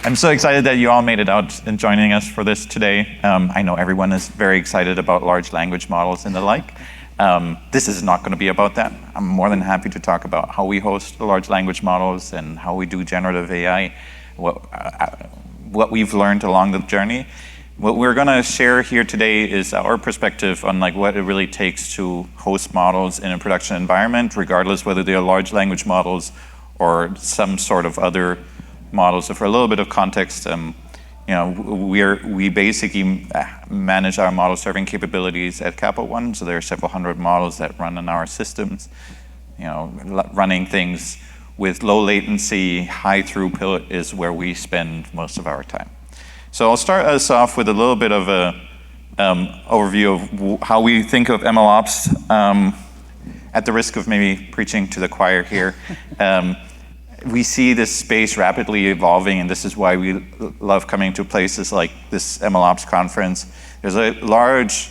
I'm so excited that you all made it out and joining us for this today. I know everyone is very excited about large language models and the like. This is not going to be about that. I'm more than happy to talk about how we host the large language models and how we do generative AI, what we've learned along the journey. What we're going to share here today is our perspective on what it really takes to host models in a production environment, regardless whether they are large language models or some sort of other models. So for a little bit of context, we basically manage our model serving capabilities at Capital One. So there are several hundred models that run on our systems, running things with low latency, high throughput is where we spend most of our time. So I'll start us off with a little bit of a overview of how we think of MLOps, at the risk of maybe preaching to the choir here. We see this space rapidly evolving, and this is why we love coming to places like this MLOps conference. There's a large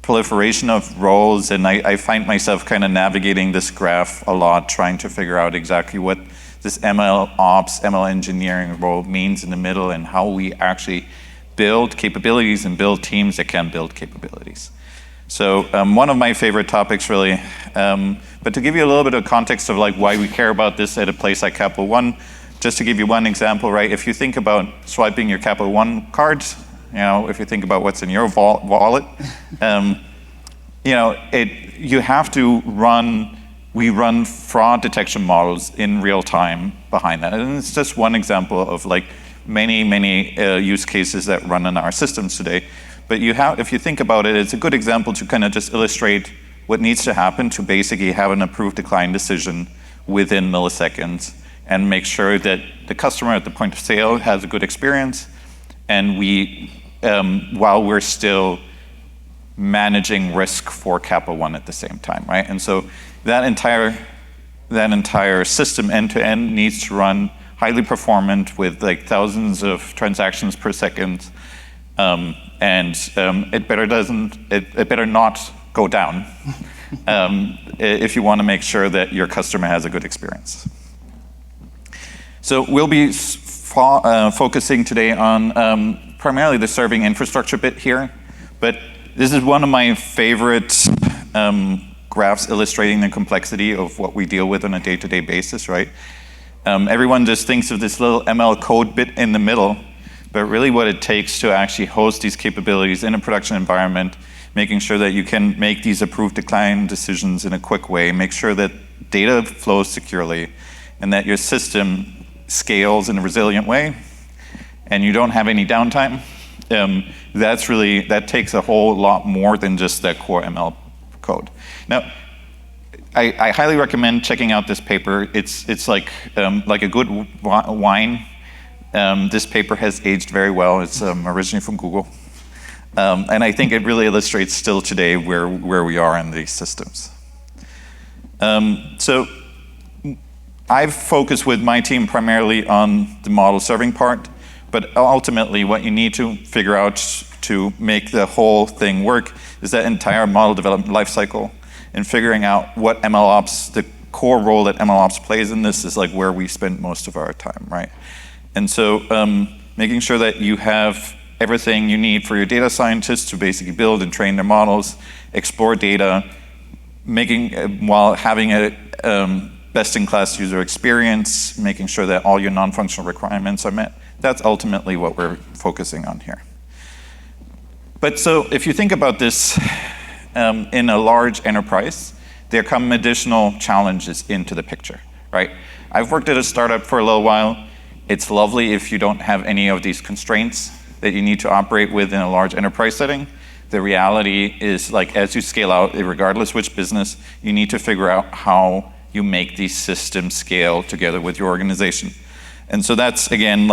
proliferation of roles, and I find myself kind of navigating this graph a lot, trying to figure out exactly what this MLOps, ML engineering role means in the middle, and how we actually build capabilities and build teams that can build capabilities. So one of my favorite topics, really, but to give you a little bit of context of why we care about this at a place like Capital One, just to give you one example, right? If you think about swiping your Capital One cards, if you think about what's in your wallet, you have to run. We run fraud detection models in real time behind that, and it's just one example of many use cases that run in our systems today. But if you think about it, it's a good example to kind of just illustrate what needs to happen to basically have an approved decline decision within milliseconds and make sure that the customer at the point of sale has a good experience, and while we're still managing risk for Capital One at the same time, right? And so that entire system end to end needs to run highly performant with thousands of transactions per second. It better not go down if you want to make sure that your customer has a good experience. So we'll be focusing today on primarily the serving infrastructure bit here, but this is one of my favorite graphs illustrating the complexity of what we deal with on a day-to-day basis, right? Everyone just thinks of this little ML code bit in the middle, but really what it takes to actually host these capabilities in a production environment, making sure that you can make these approved decline decisions in a quick way, make sure that data flows securely, and that your system scales in a resilient way, and you don't have any downtime. That takes a whole lot more than just that core ML code. Now, I highly recommend checking out this paper. It's like a good wine. This paper has aged very well. It's originally from Google. And I think it really illustrates still today where we are in these systems. So I've focused with my team primarily on the model serving part, but ultimately what you need to figure out to make the whole thing work is that entire model development lifecycle, and figuring out what MLOps, the core role that MLOps plays in this is where we spend most of our time, right? And so making sure that you have everything you need for your data scientists to basically build and train their models, explore data, while having a best-in-class user experience, making sure that all your non-functional requirements are met. That's ultimately what we're focusing on here. But so if you think about this in a large enterprise, there come additional challenges into the picture, right? I've worked at a startup for a little while. It's lovely if you don't have any of these constraints that you need to operate with in a large enterprise setting. The reality is, as you scale out, regardless which business, you need to figure out how you make these systems scale together with your organization. And so that's, again,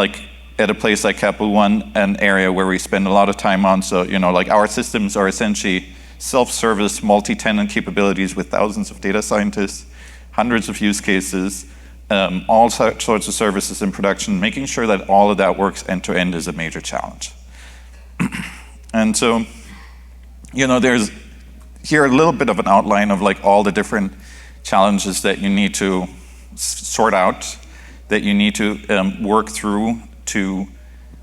at a place like Capital One, an area where we spend a lot of time on. So, our systems are essentially self-service, multi-tenant capabilities with thousands of data scientists, hundreds of use cases, all sorts of services in production. Making sure that all of that works end-to-end is a major challenge. And so, there's here a little bit of an outline of all the different challenges that you need to sort out, that you need to work through to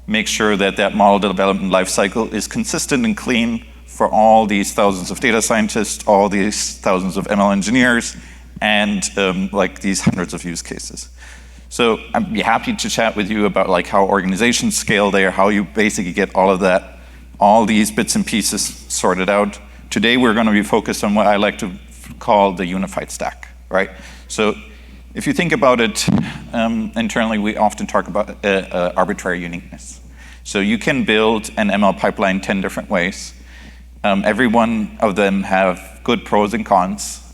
make sure that that model development lifecycle is consistent and clean for all these thousands of data scientists, all these thousands of ML engineers, and like these hundreds of use cases. So I'd be happy to chat with you about like how organizations scale there, how you basically get all of that, all these bits and pieces sorted out. Today we're going to be focused on what I like to call the unified stack, right? So if you think about it, internally we often talk about arbitrary uniqueness. So you can build an ML pipeline 10 different ways. Every one of them have good pros and cons.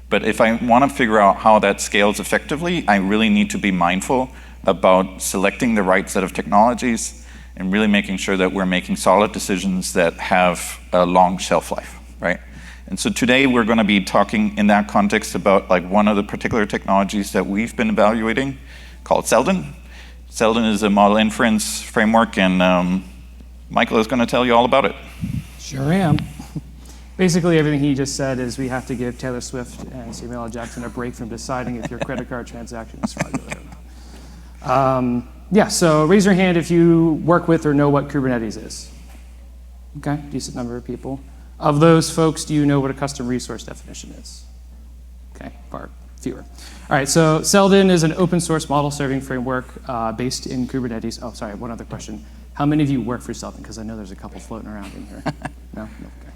But if I want to figure out how that scales effectively, I really need to be mindful about selecting the right set of technologies and really making sure that we're making solid decisions that have a long shelf life, right? And so today we're going to be talking in that context about like one of the particular technologies that we've been evaluating called Seldon. Seldon is a model inference framework, and Michael is going to tell you all about it. Sure am. Basically, everything he just said is we have to give Taylor Swift and Samuel L. Jackson a break from deciding if your credit card transaction is fraudulent or not. Yeah, so raise your hand if you work with or know what Kubernetes is. Okay, decent number of people. Of those folks, do you know what a custom resource definition is? Okay, far fewer. All right, so Seldon is an open source model serving framework based in Kubernetes. Oh, sorry, one other question. How many of you work for Seldon? Because I know there's a couple floating around in here. No? Okay.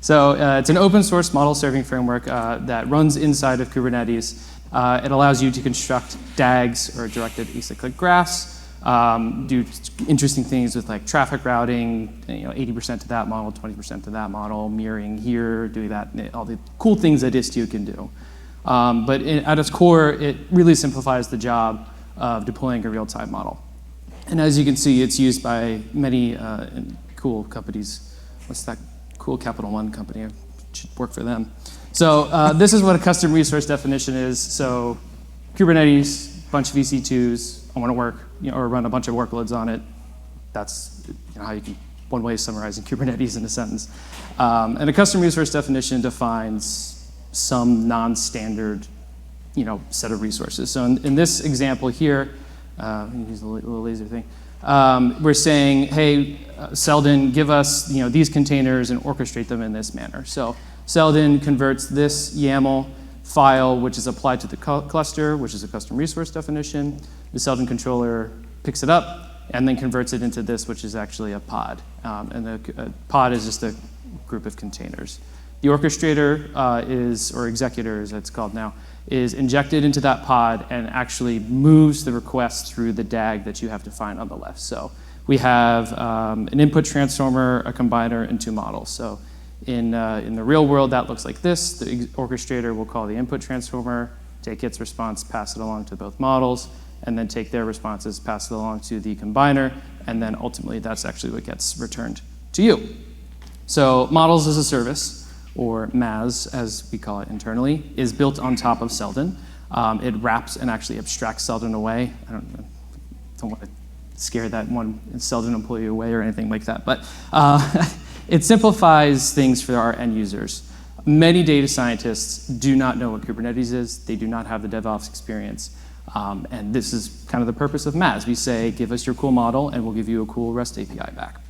So it's an open source model serving framework that runs inside of Kubernetes. It allows you to construct DAGs, or directed acyclic graphs, do interesting things with like traffic routing, 80% to that model, 20% to that model, mirroring here, doing that, all the cool things that Istio can do. But at its core, it really simplifies the job of deploying a real-time model. And as you can see, it's used by many cool companies. What's that cool Capital One company? I should work for them. So this is what a custom resource definition is. So Kubernetes, bunch of EC2s, I want to work, or run a bunch of workloads on it. That's how you can, one way of summarizing Kubernetes in a sentence. And a custom resource definition defines some non-standard, set of resources. So in this example here, use the little laser thing. We're saying, hey, Seldon, give us these containers and orchestrate them in this manner. So Seldon converts this YAML file, which is applied to the cluster, which is a custom resource definition. The Seldon controller picks it up and then converts it into this, which is actually a pod. And a pod is just a group of containers. The orchestrator or executor, as it's called now, is injected into that pod and actually moves the request through the DAG that you have defined on the left. So we have an input transformer, a combiner, and two models. So in the real world, that looks like this. The orchestrator will call the input transformer, take its response, pass it along to both models, and then take their responses, pass it along to the combiner, and then ultimately that's actually what gets returned to you. So models as a service, or MAS, as we call it internally, is built on top of Seldon. It wraps and actually abstracts Seldon away. I don't want to scare that one Seldon employee away or anything like that, but it simplifies things for our end users. Many data scientists do not know what Kubernetes is. They do not have the DevOps experience. And this is kind of the purpose of MAS. We say, give us your cool model, and we'll give you a cool REST API back.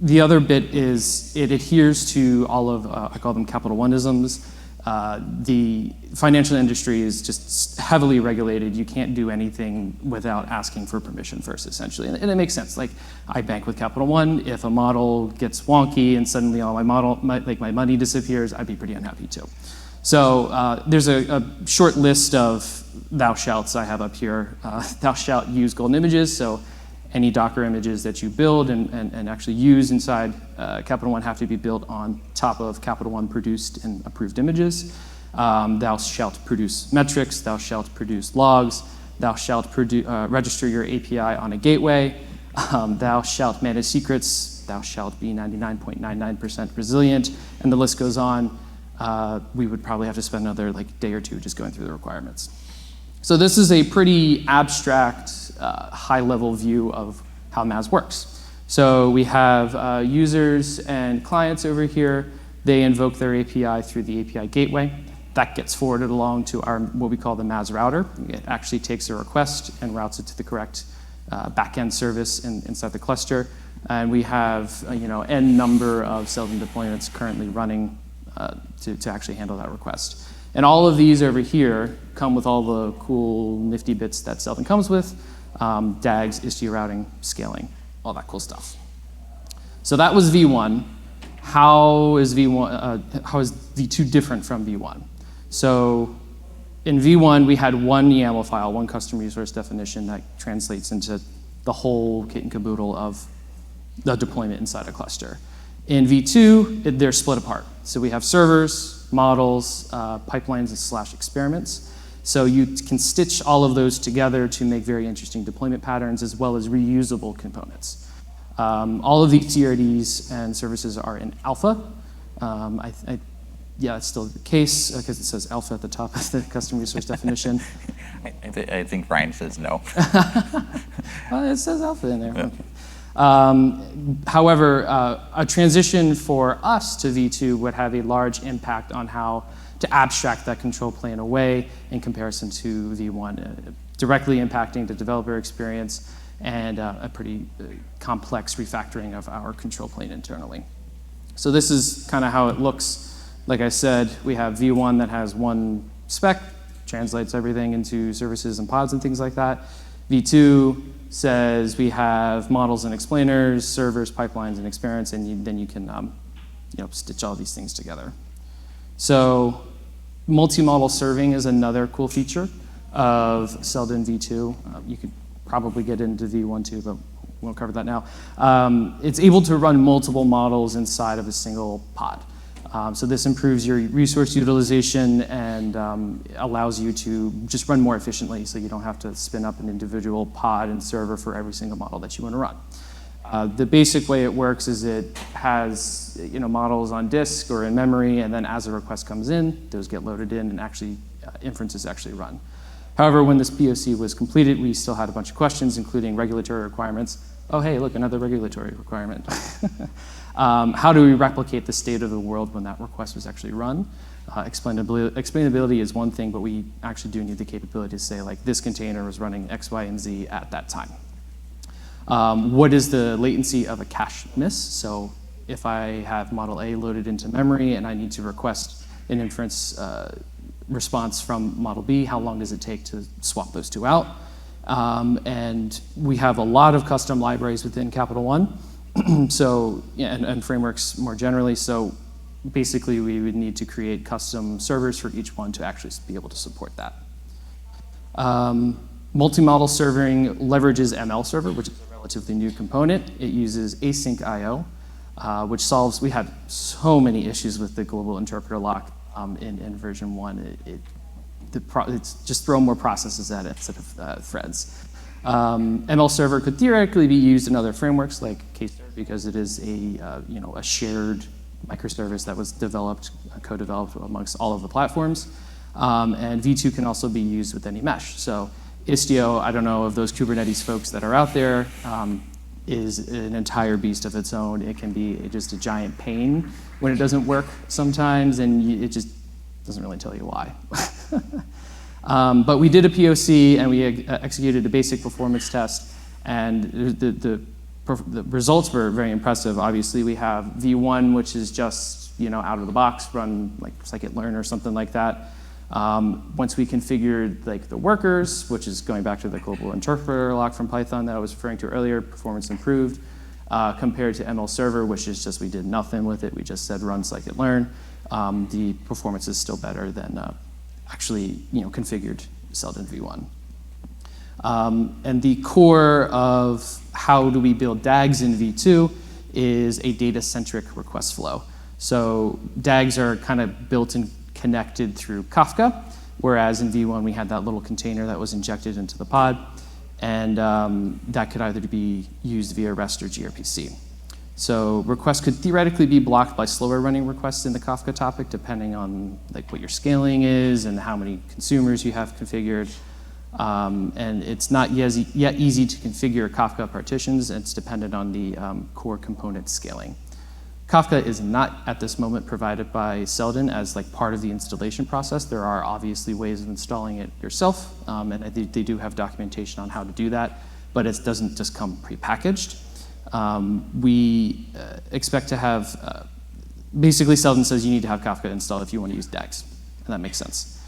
The other bit is it adheres to all of, I call them Capital One-isms. The financial industry is just heavily regulated. You can't do anything without asking for permission first, essentially. And it makes sense. Like, I bank with Capital One. If a model gets wonky and suddenly all my money disappears, I'd be pretty unhappy too. So there's a short list of thou shalts I have up here. Thou shalt use golden images. So any Docker images that you build and actually use inside Capital One have to be built on top of Capital One produced and approved images. Thou shalt produce metrics. Thou shalt produce logs. Thou shalt register your API on a gateway. Thou shalt manage secrets. Thou shalt be 99.99% resilient. And the list goes on. We would probably have to spend another day or two just going through the requirements. So this is a pretty abstract, high-level view of how MAS works. So we have users and clients over here. They invoke their API through the API gateway. that gets forwarded along to our what we call the MAS router. It actually takes a request and routes it to the correct backend service inside the cluster. And we have n number of Seldon deployments currently running to actually handle that request. And all of these over here come with all the cool nifty bits that Seldon comes with, DAGs, Istio routing, scaling, all that cool stuff. So that was V1. How is V2 different from V1? So in V1, we had one YAML file, one custom resource definition that translates into the whole kit and caboodle of the deployment inside a cluster. In V2, they're split apart. So we have servers, models, pipelines, and /experiments. So you can stitch all of those together to make very interesting deployment patterns as well as reusable components. All of these CRDs and services are in alpha. Yeah, it's still the case because it says alpha at the top of the custom resource definition. I think Ryan says no. Well, it says alpha in there. Yeah. Okay. However, a transition for us to V2 would have a large impact on how to abstract that control plane away in comparison to V1, directly impacting the developer experience and a pretty complex refactoring of our control plane internally. So this is kind of how it looks. Like I said, we have V1 that has one spec, translates everything into services and pods and things like that. V2 says we have models and explainers, servers, pipelines, and experiments, and then you can stitch all these things together. So multi-model serving is another cool feature of Seldon V2. You could probably get into V1 too, but we won't cover that now. It's able to run multiple models inside of a single pod. So this improves your resource utilization and allows you to just run more efficiently so you don't have to spin up an individual pod and server for every single model that you want to run. The basic way it works is it has models on disk or in memory, and then as a request comes in, those get loaded in and actually inferences actually run. However, when this POC was completed, we still had a bunch of questions, including regulatory requirements. Oh, hey, look, another regulatory requirement. How do we replicate the state of the world when that request was actually run? Explainability is one thing, but we actually do need the capability to say, like, this container was running X, Y, and Z at that time. What is the latency of a cache miss? So if I have model A loaded into memory and I need to request an inference response from model B, how long does it take to swap those two out? And we have a lot of custom libraries within Capital One. So, and frameworks more generally. So basically, we would need to create custom servers for each one to actually be able to support that. Multi-model serving leverages ML server, which is a relatively new component. It uses async IO, which solves, we had so many issues with the global interpreter lock in version 1. It's just throw more processes at it instead of threads. ML server could theoretically be used in other frameworks like KServe because it is a shared microservice that was developed, co-developed amongst all of the platforms. And V2 can also be used with any mesh. So Istio, I don't know of those Kubernetes folks that are out there, is an entire beast of its own. It can be just a giant pain when it doesn't work sometimes, and it just doesn't really tell you why. But we did a POC and we executed a basic performance test, and the results were very impressive. Obviously, we have V1, which is just out of the box, run like scikit-learn or something like that. Once we configured like the workers, which is going back to the global interpreter lock from Python that I was referring to earlier, performance improved compared to ML server, which is just we did nothing with it. We just said run scikit-learn. The performance is still better than actually configured Seldon V1. And the core of how do we build DAGs in V2 is a data-centric request flow. So DAGs are kind of built and connected through Kafka, whereas in V1 we had that little container that was injected into the pod, and that could either be used via REST or gRPC. So requests could theoretically be blocked by slower running requests in the Kafka topic, depending on like what your scaling is and how many consumers you have configured. And it's not yet easy to configure Kafka partitions. It's dependent on the core component scaling. Kafka is not at this moment provided by Seldon as like part of the installation process. There are obviously ways of installing it yourself, and they do have documentation on how to do that, but it doesn't just come prepackaged. We expect to have, basically Seldon says you need to have Kafka installed if you want to use DAGs, and that makes sense.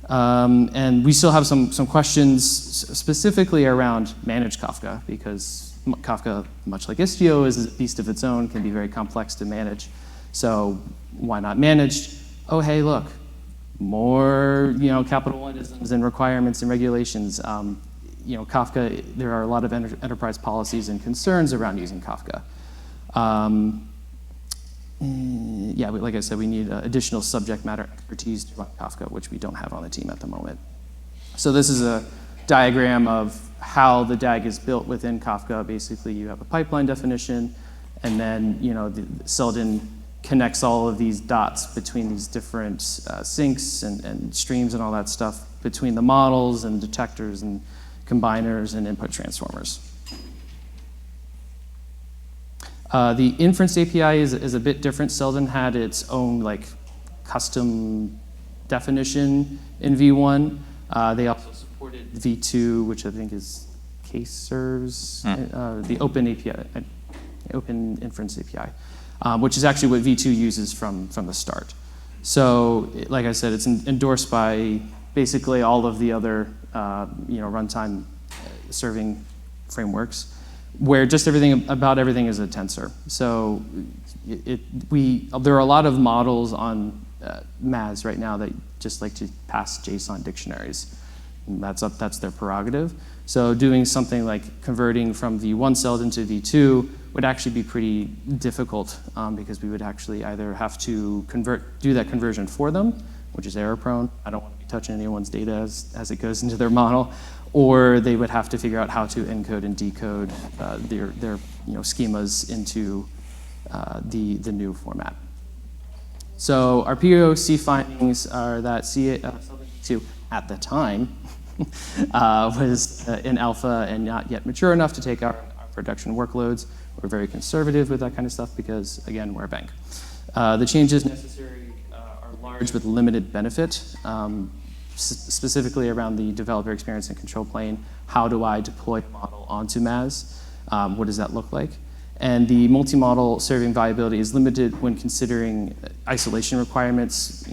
And we still have some questions specifically around managed Kafka, because Kafka, much like Istio, is a beast of its own, can be very complex to manage. So why not managed? Oh, hey, look, more Capital One isms and requirements and regulations. Kafka, there are a lot of enterprise policies and concerns around using Kafka. Yeah, like I said, we need additional subject matter expertise to run Kafka, which we don't have on the team at the moment. So this is a diagram of how the DAG is built within Kafka. Basically, you have a pipeline definition, and then Seldon connects all of these dots between these different sinks and streams and all that stuff between the models and detectors and combiners and input transformers. The inference API is a bit different. Seldon had its own custom definition in V1. They also supported V2, which I think is K-serves, the open API, open inference API, which is actually what V2 uses from the start. So, like I said, it's endorsed by basically all of the other runtime serving frameworks, where just about everything is a tensor. So there are a lot of models on MAS right now that just like to pass JSON dictionaries. And that's their prerogative. So doing something like converting from V1 Seldon to V2 would actually be pretty difficult, because we would actually either have to do that conversion for them, which is error prone. I don't want to be touching anyone's data as it goes into their model. Or they would have to figure out how to encode and decode their schemas into the new format. So our POC findings are that Seldon V2 at the time was in alpha and not yet mature enough to take our production workloads. We're very conservative with that kind of stuff because, again, we're a bank. The changes necessary are large with limited benefit. Specifically around the developer experience and control plane. How do I deploy a model onto MAS? What does that look like? And the multi-model serving viability is limited when considering isolation requirements.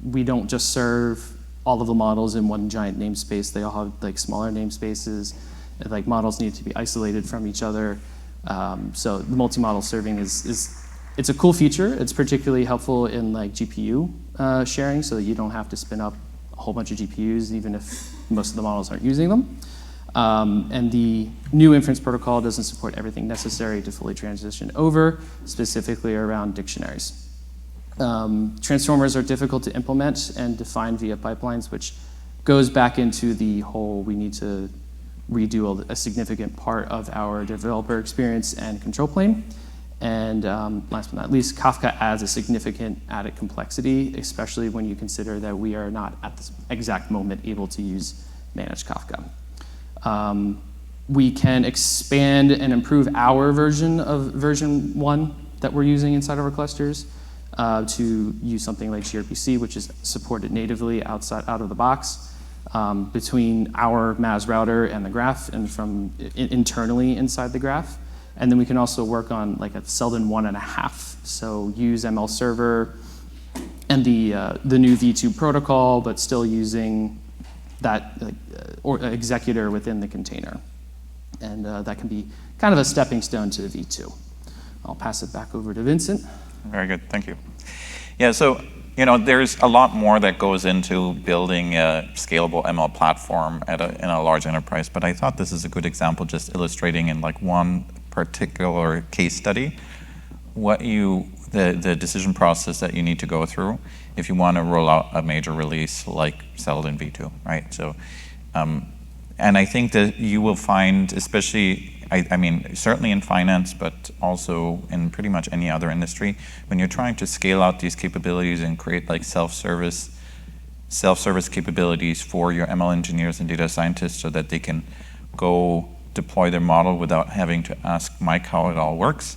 We don't just serve all of the models in one giant namespace. They all have smaller namespaces. Models need to be isolated from each other. So the multi-model serving it's a cool feature. It's particularly helpful in GPU sharing, so that you don't have to spin up a whole bunch of GPUs, even if most of the models aren't using them. And the new inference protocol doesn't support everything necessary to fully transition over, specifically around dictionaries. Transformers are difficult to implement and define via pipelines, which goes back into the whole we need to redo a significant part of our developer experience and control plane. And last but not least, Kafka adds a significant added complexity, especially when you consider that we are not at this exact moment able to use managed Kafka. We can expand and improve our version of version 1 that we're using inside of our clusters to use something like gRPC, which is supported natively out of the box between our MAS router and the graph and from internally inside the graph. And then we can also work on a Seldon 1.5, so use ML server and the new V2 protocol, but still using that or executor within the container. And that can be kind of a stepping stone to the V2. I'll pass it back over to Vincent. Very good, thank you. Yeah, so there's a lot more that goes into building a scalable ML platform in a large enterprise, but I thought this is a good example, just illustrating in one particular case study the decision process that you need to go through if you want to roll out a major release like Seldon V2, right? So, and I think that you will find, especially, I mean, certainly in finance, but also in pretty much any other industry, when you're trying to scale out these capabilities and create self-service capabilities for your ML engineers and data scientists so that they can go deploy their model without having to ask Mike how it all works.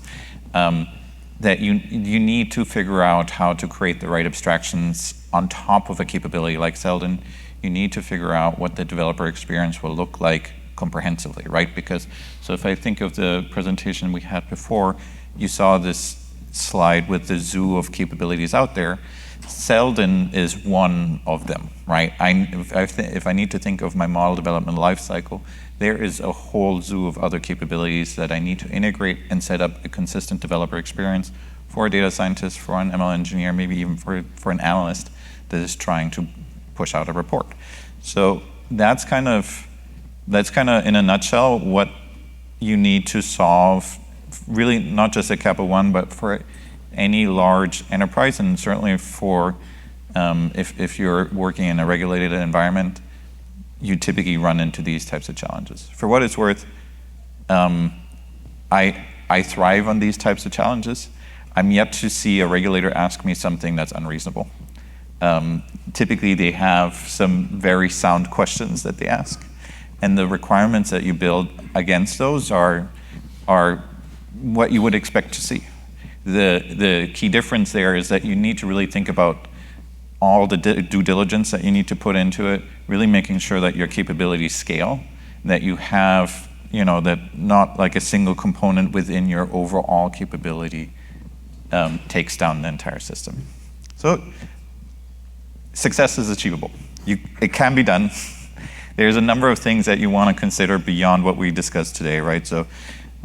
that you need to figure out how to create the right abstractions on top of a capability like Seldon. You need to figure out what the developer experience will look like comprehensively, right? Because, so if I think of the presentation we had before, you saw this slide with the zoo of capabilities out there. Seldon is one of them, right? If I need to think of my model development lifecycle, there is a whole zoo of other capabilities that I need to integrate and set up a consistent developer experience for a data scientist, for an ML engineer, maybe even for an analyst that is trying to push out a report. So that's kind of in a nutshell what you need to solve, really not just at Capital One, but for any large enterprise, and certainly for if you're working in a regulated environment, you typically run into these types of challenges. For what it's worth, I thrive on these types of challenges. I'm yet to see a regulator ask me something that's unreasonable. Typically, they have some very sound questions that they ask, and the requirements that you build against those are what you would expect to see. The key difference there is that you need to really think about all the due diligence that you need to put into it, really making sure that your capabilities scale, that you have, that not like a single component within your overall capability takes down the entire system. So success is achievable. It can be done. There's a number of things that you want to consider beyond what we discussed today, right? So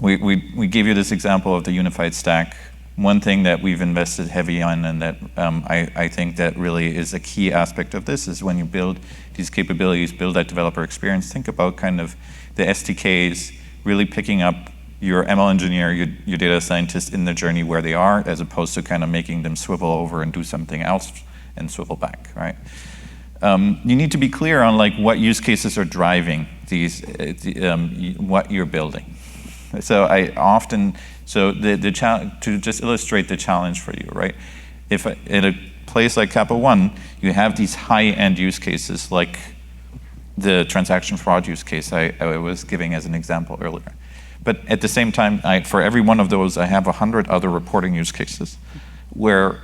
we gave you this example of the unified stack. One thing that we've invested heavy on, and that I think that really is a key aspect of this, is when you build these capabilities, build that developer experience, think about kind of the SDKs, really picking up your ML engineer, your data scientist in the journey where they are, as opposed to kind of making them swivel over and do something else and swivel back, right? You need to be clear on like what use cases are driving these, what you're building. So the challenge, to just illustrate the challenge for you, right? If in a place like Capital One, you have these high-end use cases like the transaction fraud use case I was giving as an example earlier. But at the same time, for every one of those, I have 100 other reporting use cases where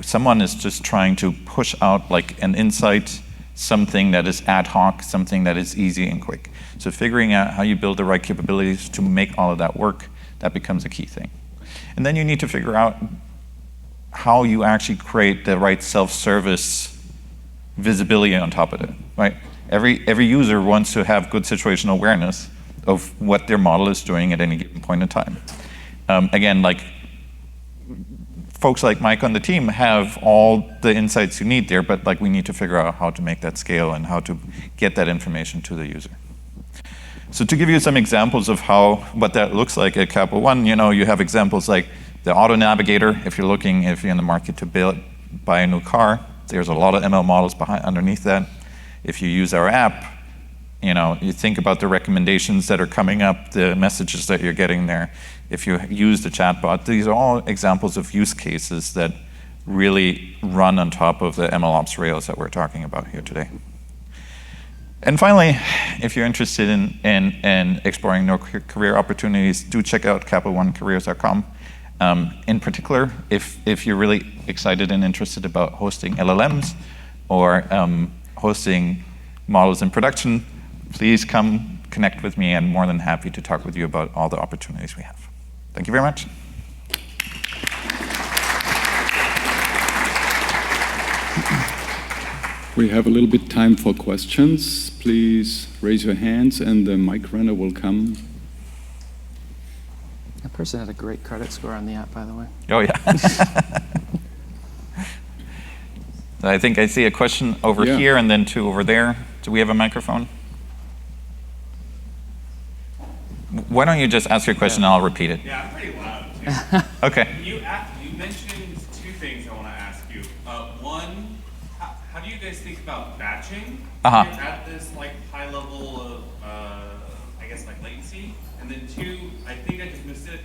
someone is just trying to push out like an insight, something that is ad hoc, something that is easy and quick. So figuring out how you build the right capabilities to make all of that work, that becomes a key thing. And then you need to figure out how you actually create the right self-service visibility on top of it, right? Every user wants to have good situational awareness of what their model is doing at any given point in time. Again, like folks like Mike on the team have all the insights you need there, but like we need to figure out how to make that scale and how to get that information to the user. So to give you some examples of what that looks like at Capital One, you have examples like the auto navigator. If you're in the market to buy a new car, there's a lot of ML models underneath that. If you use our app, you think about the recommendations that are coming up, the messages that you're getting there. If you use the chatbot, these are all examples of use cases that really run on top of the MLOps rails that we're talking about here today. And finally, if you're interested in exploring new career opportunities, do check out CapitalOneCareers.com. In particular, if you're really excited and interested about hosting LLMs or hosting models in production, please come connect with me. I'm more than happy to talk with you about all the opportunities we have. Thank you very much. We have a little bit time for questions. Please raise your hands and the mic runner will come. That person had a great credit score on the app, by the way. Oh, yeah. I think I see a question over here and then two over there. Do we have a microphone? Why don't you just ask your question and I'll repeat it? Yeah, I'm pretty loud too. Okay. You mentioned two things I want to ask you. One, how do you guys think about batching? Uh-huh. You're at this like high level of, I guess like latency. And then two, I think I just missed it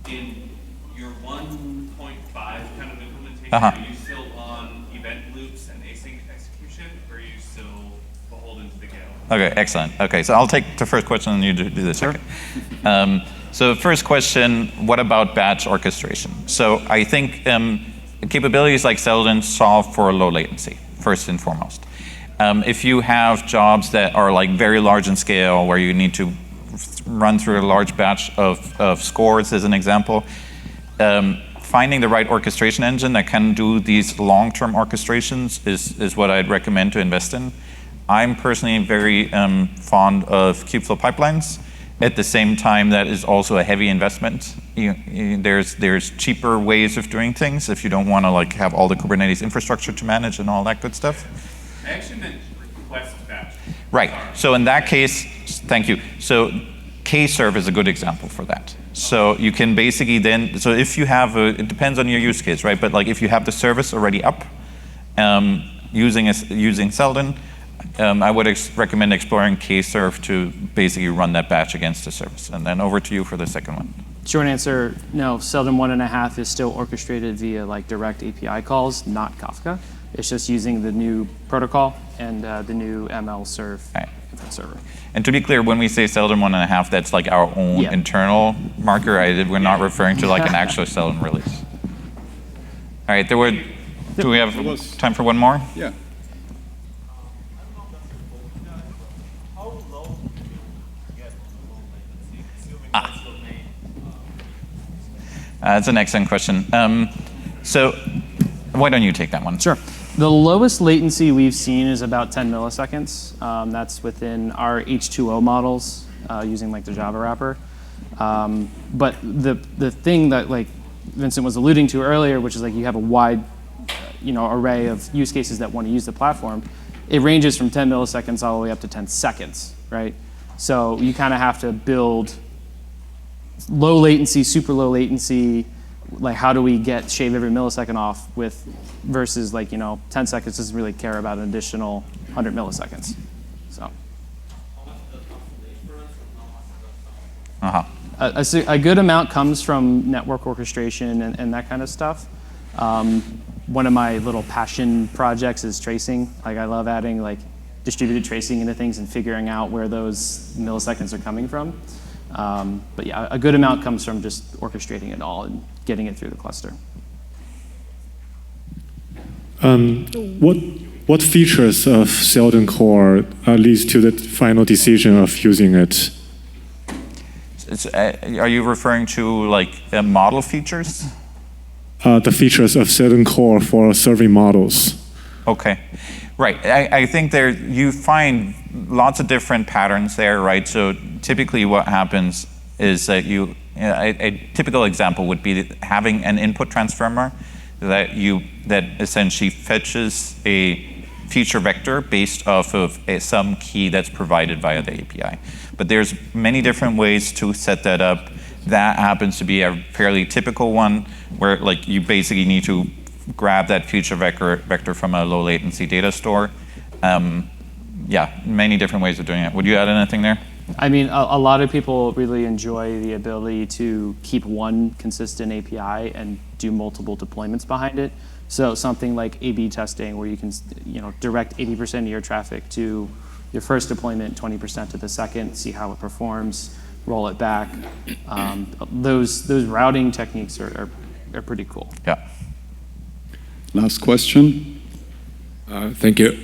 in your 1.5 kind of implementation. Uh-huh. Are you still on event loops and async execution, or are you still beholden to the GAO? Okay, excellent. Okay, so I'll take the first question and you do the second. So first question, what about batch orchestration? So I think capabilities like Seldon solve for low latency, first and foremost. If you have jobs that are like very large in scale, where you need to run through a large batch of scores, as an example, finding the right orchestration engine that can do these long-term orchestrations is what I'd recommend to invest in. I'm personally very fond of Kubeflow pipelines. At the same time, that is also a heavy investment. There's cheaper ways of doing things if you don't want to like have all the Kubernetes infrastructure to manage and all that good stuff. I actually meant request batch. Right. So in that case, thank you. So Kserve is a good example for that. So you can basically then, so if you have it depends on your use case, right? But like if you have the service already up, using Seldon, I would recommend exploring Kserve to basically run that batch against the service. And then over to you for the second one. Short answer, no. Seldon 1.5 is still orchestrated via like direct API calls, not Kafka. It's just using the new protocol and the new ML serve server. And to be clear, when we say Seldon 1.5, that's like our own internal marker. We're not referring to like an actual Seldon release. All right, do we have time for one more? Yeah. That's an excellent question. So why don't you take that one? Sure. The lowest latency we've seen is about 10 milliseconds. That's within our H2O models using like the Java wrapper. But the thing that like Vincent was alluding to earlier, which is like you have a wide array of use cases that want to use the platform, it ranges from 10 milliseconds all the way up to 10 seconds, right? So you kind of have to build low latency, super low latency, like how do we shave every millisecond off with versus like 10 seconds doesn't really care about an additional 100 milliseconds. So a good amount comes from network orchestration and that kind of stuff. One of my little passion projects is tracing. Like I love adding like distributed tracing into things and figuring out where those milliseconds are coming from. But yeah, a good amount comes from just orchestrating it all and getting it through the cluster. What features of Seldon Core leads to the final decision of using it? Are you referring to like model features? The features of Seldon Core for serving models. Okay. Right. I think you find lots of different patterns there, right? So typically what happens is that a typical example would be having an input transformer that essentially fetches a feature vector based off of some key that's provided via the API. But there's many different ways to set that up. That happens to be a fairly typical one where like you basically need to grab that feature vector from a low latency data store. Yeah, many different ways of doing it. Would you add anything there? I mean, a lot of people really enjoy the ability to keep one consistent API and do multiple deployments behind it. So something like A/B testing, where you can direct 80% of your traffic to your first deployment, 20% to the second, see how it performs, roll it back. Those routing techniques are pretty cool. Yeah. Last question. Thank you.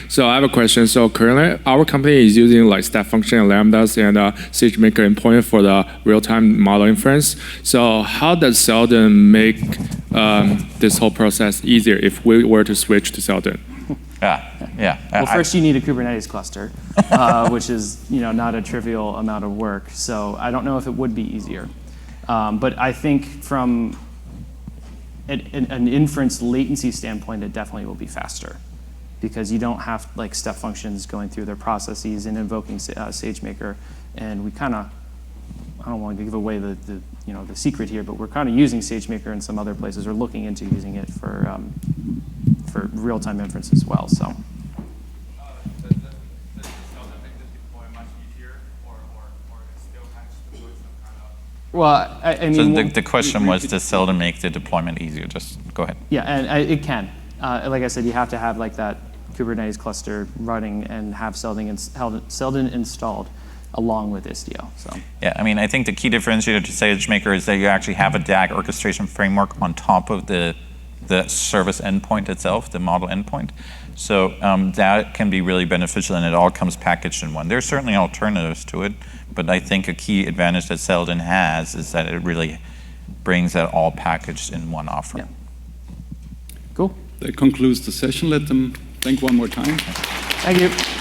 So I have a question. So currently, our company is using like step function and lambdas and SageMaker endpoint for the real-time model inference. So how does Seldon make this whole process easier if we were to switch to Seldon? Yeah. Well, first you need a Kubernetes cluster, which is not a trivial amount of work. So I don't know if it would be easier, but I think from an inference latency standpoint, it definitely will be faster because you don't have like step functions going through their processes and invoking SageMaker. And we kind of, I don't want to give away the secret here, but we're kind of using SageMaker in some other places or looking into using it for real-time inference as well. So. Does Seldon make the deploy much easier, or it's still kind of doing some kind of? Well, I mean, So the question was, does Seldon make the deployment easier? Just go ahead. Yeah, and it can. Like I said, you have to have like that Kubernetes cluster running and have Seldon installed. along with Istio. So. Yeah, I mean, I think the key differentiator to SageMaker is that you actually have a DAG orchestration framework on top of the service endpoint itself, the model endpoint. So that can be really beneficial, and it all comes packaged in one. There's certainly alternatives to it, but I think a key advantage that Seldon has is that it really brings that all packaged in one offering. Yeah. Cool. That concludes the session. Let them thank one more time. Thank you.